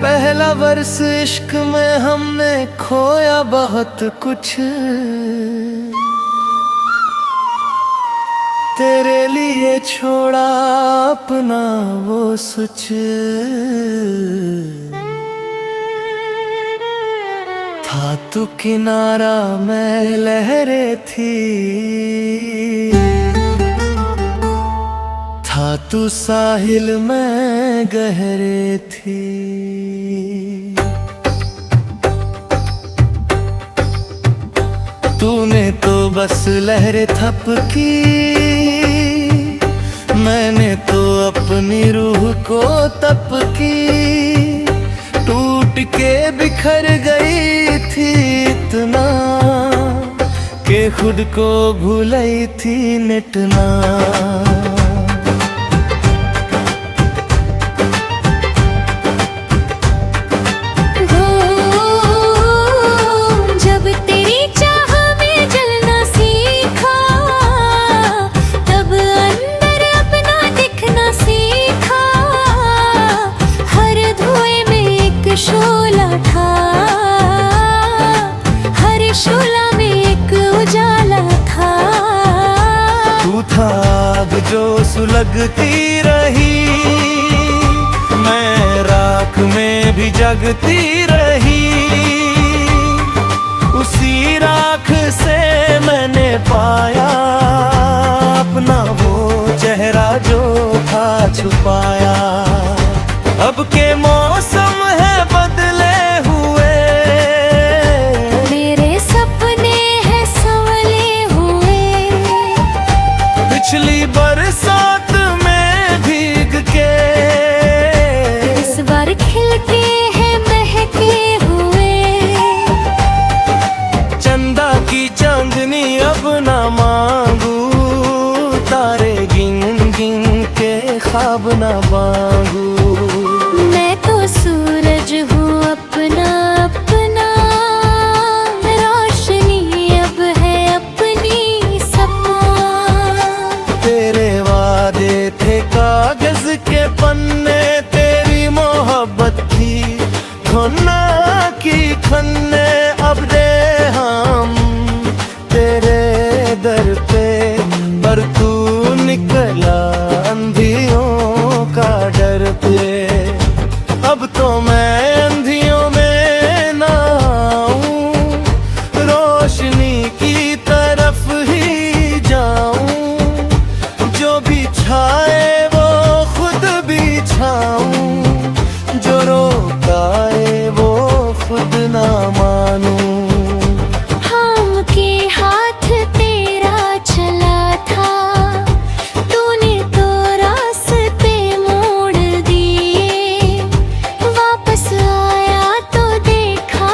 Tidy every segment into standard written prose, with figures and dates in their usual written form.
पहला वर्ष इश्क में हमने खोया बहुत कुछ, तेरे लिए छोड़ा अपना वो सुच। था तू किनारा मैं लहरें थी, था तू साहिल में गहरे थी। तूने तो बस लहरें थपकी, मैंने तो अपनी रूह को तपकी। टूट के बिखर गई थी इतना कि खुद को भूली थी मिटना। शोला था, हर शोला में एक उजाला था। तू था आग जो सुलगती रही, मैं राख में भी जगती रही। उसी राख से मैंने पाया अपना वो चेहरा जो था छुपाया। अब के मौसम है बदले हुए, मेरे सपने हैं संवले हुए। पिछली बरसात में भीग के इस बार खिलके हैं महके हुए। चंदा की चांदनी अब ना मांगू, तारे गिन गिन के ख्वाब ना मांगू। सूरज हूँ अपना अपना, रोशनी अब है अपनी सपना। तेरे वादे थे कागज के पन्ने, तेरी मोहब्बत थी खोना की खन्ने। अब दे हम तेरे दर पे, पर तू निकला अंधियों का डर पे। अब तो मैं अंधियों में ना आऊं, रोशनी की तरफ ही जाऊं। जो भी छाए वो खुद भी छाऊं, जो रोकाए वो खुद ना मानूं। हम के हाथ तेरा चला था, तूने तो रास्ते मोड़ दिए। वापस आया तो देखा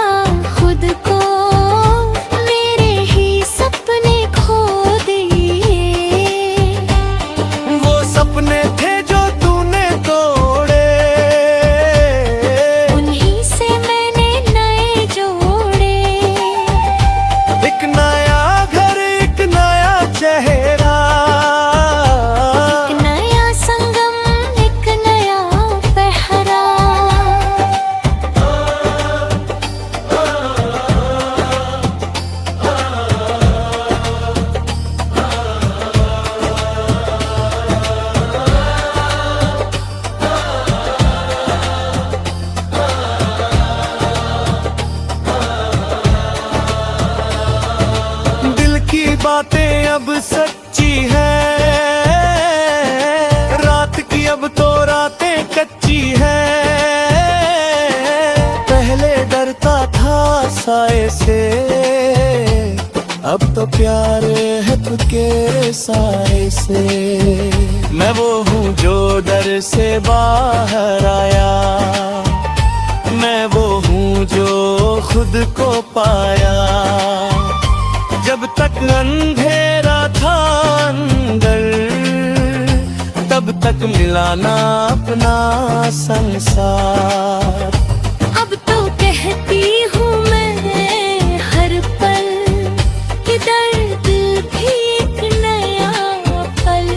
खुद को, मेरे ही सपने खो दिए। वो सपने थे जो तूने तोड़े, उन्हीं से मैंने नए जोड़े। एक नया घर एक नया चेहरा, एक नया संगम एक नया पहरा। दिल की बातें अब सच्ची है, रात की अब तो रातें कच्ची है। पहले डरता था साए से, अब तो प्यार है तुझके साए से। मैं वो हूँ जो दर से बाहर आया, मैं वो हूँ जो खुद को पाया। जब तक अंधेरा था अंदर, तब तक मिला ना अपना संसार। अब तो कहती हूँ मैं हर पल कि दर्द भी एक नया पल।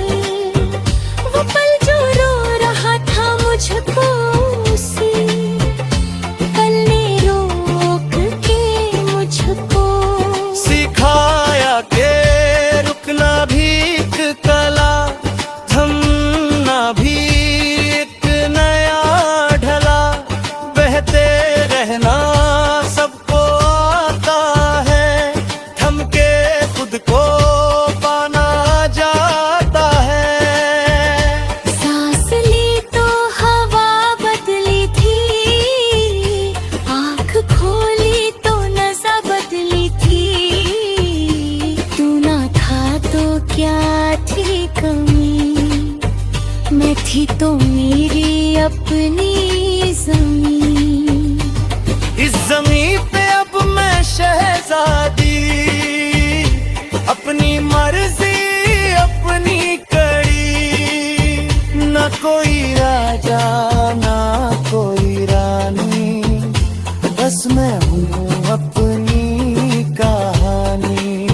वो पल जो रो रहा था मुझको, उसी पल ने रोक के मुझको सिखाया के रुकना भी एक कला, थमना भी एक नया ढला। बहते रहना सबको आता है, थम के खुद को पाना जाता है। सांस ली तो हवा बदली थी, आँख खोली तो नज़र बदली थी। तू ना था तो क्या थी कमी, मैं थी तो मेरी अपनी ज़मीं। इस ज़मीं पे अब मैं शहज़ादी, अपनी मर्जी अपनी कड़ी। ना कोई राजा ना कोई रानी, बस मैं हूँ अपनी कहानी।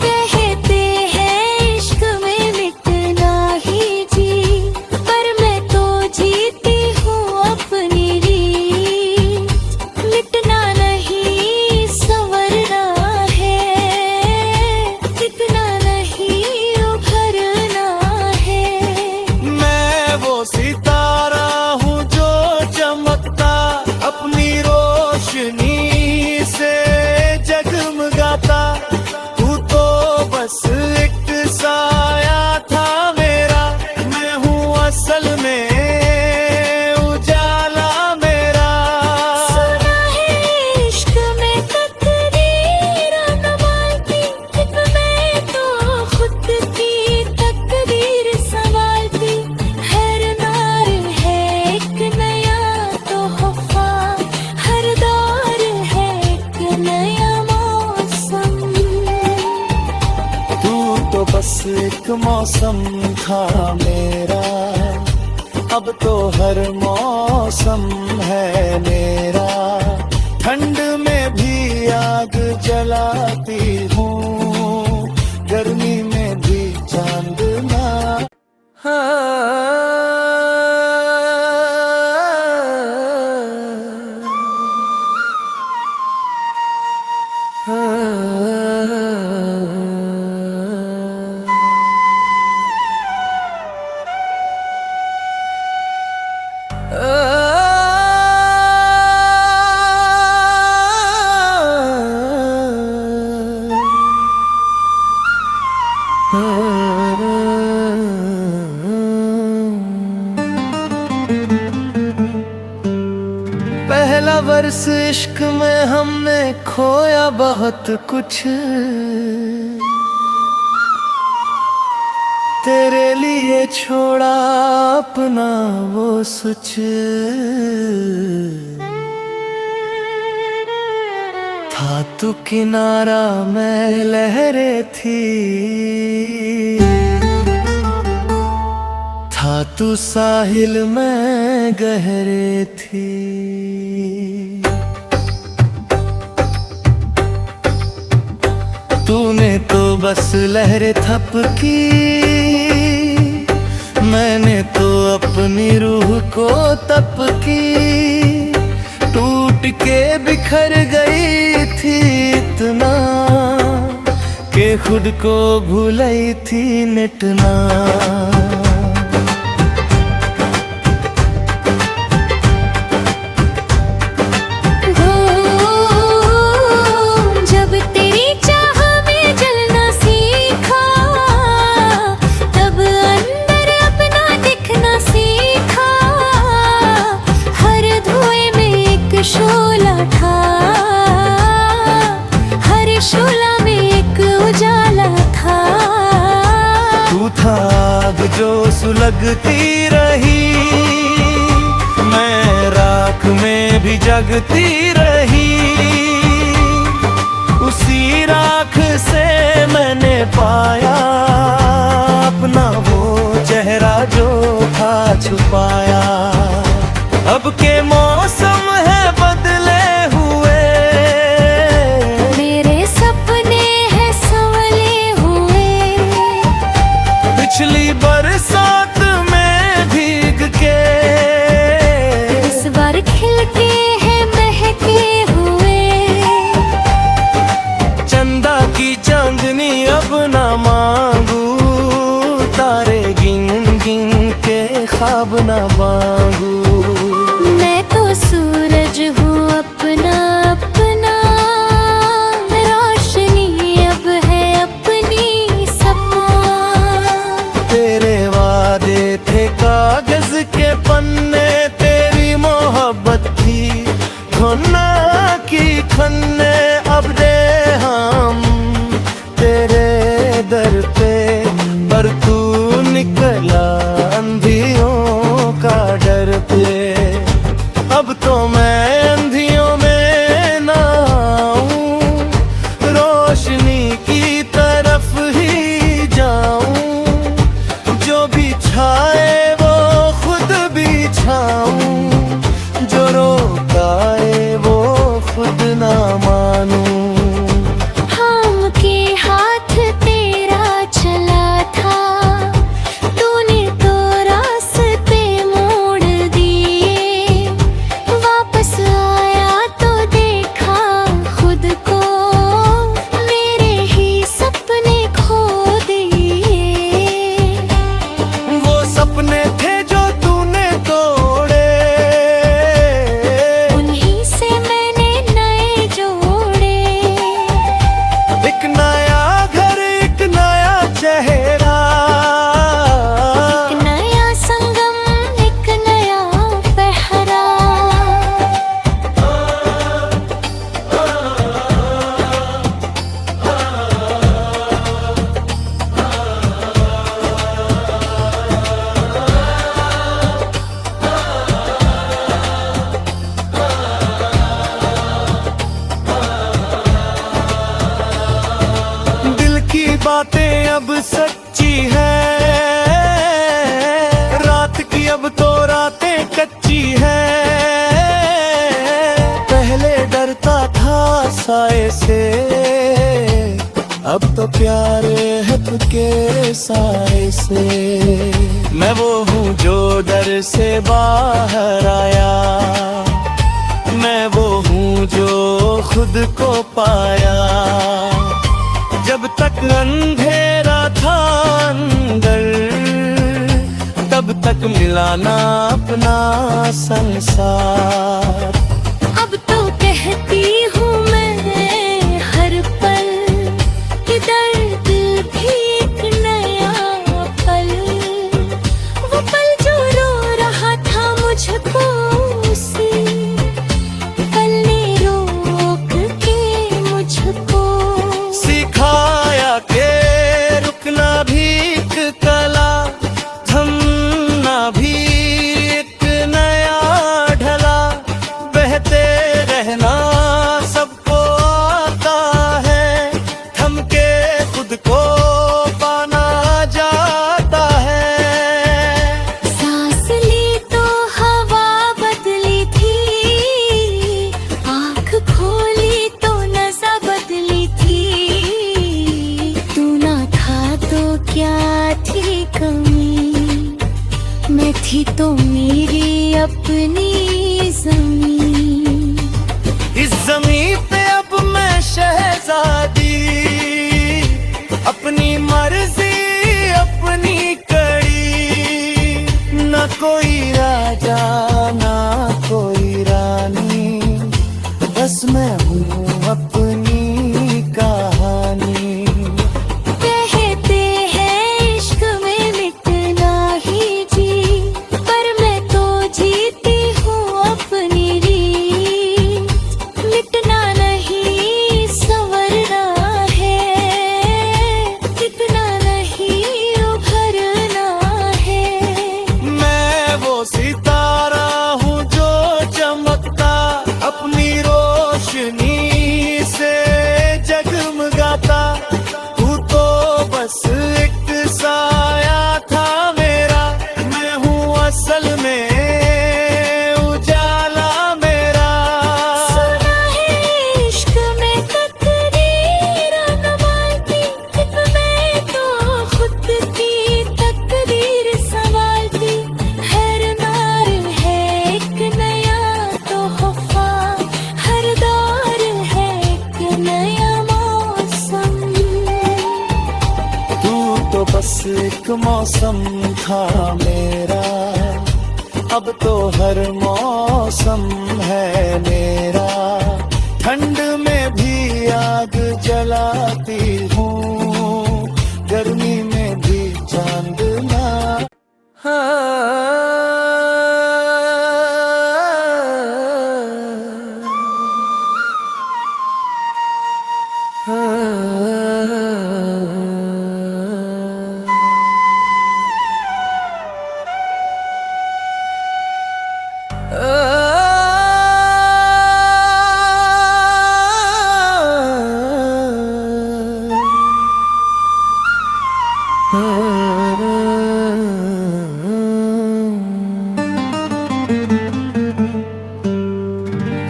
कहते हैं इश्क में मिटना ही जी, पर मैं तो जीती हूँ अपनी रीत। मिटना नहीं संवरना है, इतना नहीं उभरना है। मैं वो सितारा हूँ जो चमकता, अपनी रोशनी से जगमगाता। तू तो बस एक साया था मेरा, मैं हूँ असल में उजाला मेरा। सुना है इश्क में तकदीर कमाल की, एक मैं तो खुद की तकदीर संभालती। हर नार है एक नया तोहफा, हर दौर है एक नया मौसम। तू तो बस एक मौसम था मेरा, अब तो हर मौसम है मेरा। ठंड में भी आग जलाती हूँ, गर्मी में भी चांदना। पहला वर्ष इश्क में हमने खोया बहुत कुछ, तेरे लिए छोड़ा अपना वो सुच। था तू किनारा मैं लहरें थी, था तू साहिल में गहरे थी। तूने तो बस लहरें थपकी, मैंने तो अपनी रूह को तपकी। टूट के बिखर गई थी इतना, के खुद को भूली थी मिटना। जब तेरी चाह में जलना सीखा, तब अंदर अपना दिखना सीखा। हर धुएं में एक शोला था, हर शोला में एक उजाला था। तू था आग जो सुलगती रही, मैं राख में भी जगती रही। उसी राख से मैंने पाया अपना वो चेहरा जो था छुपाया। अब के मौसम है बदले हुए, मेरे सपने हैं संवले हुए। पिछली बरसात में भीग के इस बार खिल के हैं महके हुए। चंदा की चांदनी अब ना मांगू, तारे गिन गिन के ख्वाब ना मांगू। मैं तो सूरज हूँ अपना अपना, रोशनी अब है अपनी सपना। तेरे वादे थे कागज के पन्ने, तेरी मोहब्बत थी खोना की खन्ने। अब दे हम तेरे दर पे, पर तू निकला अंधियों का डर पे। अब तो मैं अंधियों में ना आऊं, रोशनी की तरफ ही जाऊं। जो भी छाए वो खुद भी छाऊं, जो रोकाए वो खुद ना मानूं। हम के हाथ तेरा चला था, तूने तो रास्ते मोड़ दिए। वापस आया तो देखा खुद को, मेरे ही सपने खो दिए। वो सपने थे जो तूने तोड़े, उन्हीं से मैंने नए जोड़े। एक नया घर एक नया चेहरा, एक नया संगम एक नया पहरा। दिल की बातें अब सच्ची है, रात की अब तो रातें कच्ची है। पहले डरता था साए से, अब तो प्यार है तुझके साए से। मैं वो हूँ जो डर से बाहर आया, मैं वो हूँ जो खुद को पाया। जब तक अंधेरा था अंदर, तब तक मिलाना अपना संसार। अब तो कहती हूँ मैं हर पल कि दर्द भी एक नया पल। वो पल जो रो रहा था मुझको, उसी पल ने रोक के मुझको सिखाया के रुकना भी एक कला, थमना भी एक नया ढला। बहते रहना सबको आता है, थम के खुद को पाना जाता है। सांस ली तो हवा बदली थी, आँख खोली तो नज़र बदली थी। तू ना था तो क्या थी कमी, मैं थी तो मेरी अपनी ज़मीं। इस ज़मीं पे अब मैं शहज़ादी, अपनी मर्जी अपनी कड़ी। न कोई राजा ना कोई रानी, बस मैं हूँ अपनी कहानी। कहते हैं इश्क में मिटना ही जी, पर मैं तो जीती हूँ अपनी रीत। मिटना नहीं संवरना है, कितना नहीं मौसम था मेरा, अब तो हर मौसम है मेरा। ठंड में भी आग जलाती हूँ, गर्मी में भी चांदना।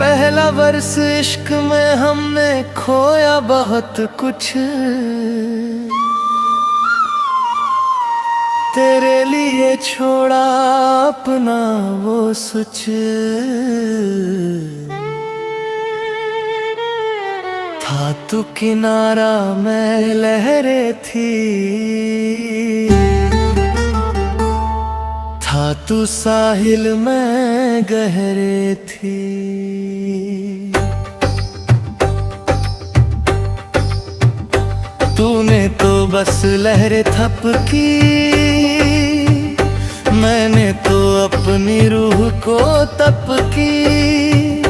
पहला वर्ष इश्क में हमने खोया बहुत कुछ, तेरे लिए छोड़ा अपना वो सुच। था तू किनारा मैं लहरें थी, था तू साहिल में गहरे थी। तूने तो बस लहरें थपकी, मैंने तो अपनी रूह को तप की।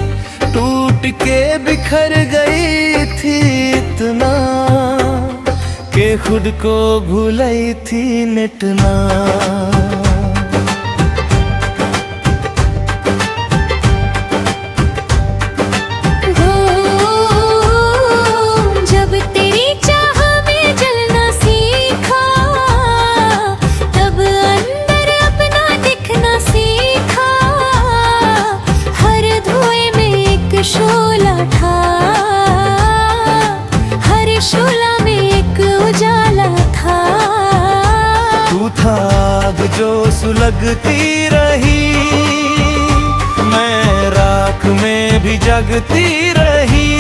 टूट के बिखर गई थी इतना कि खुद को भूली थी मिटना। शोला था, हर शोला में एक उजाला था। तू था आग जो सुलगती रही, मैं राख में भी जगती रही।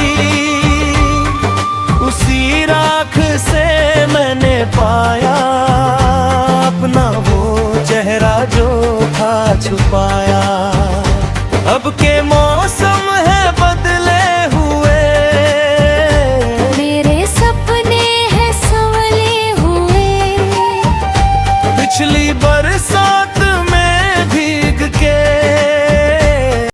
उसी राख से मैंने पाया अपना वो चेहरा जो था छुपाया।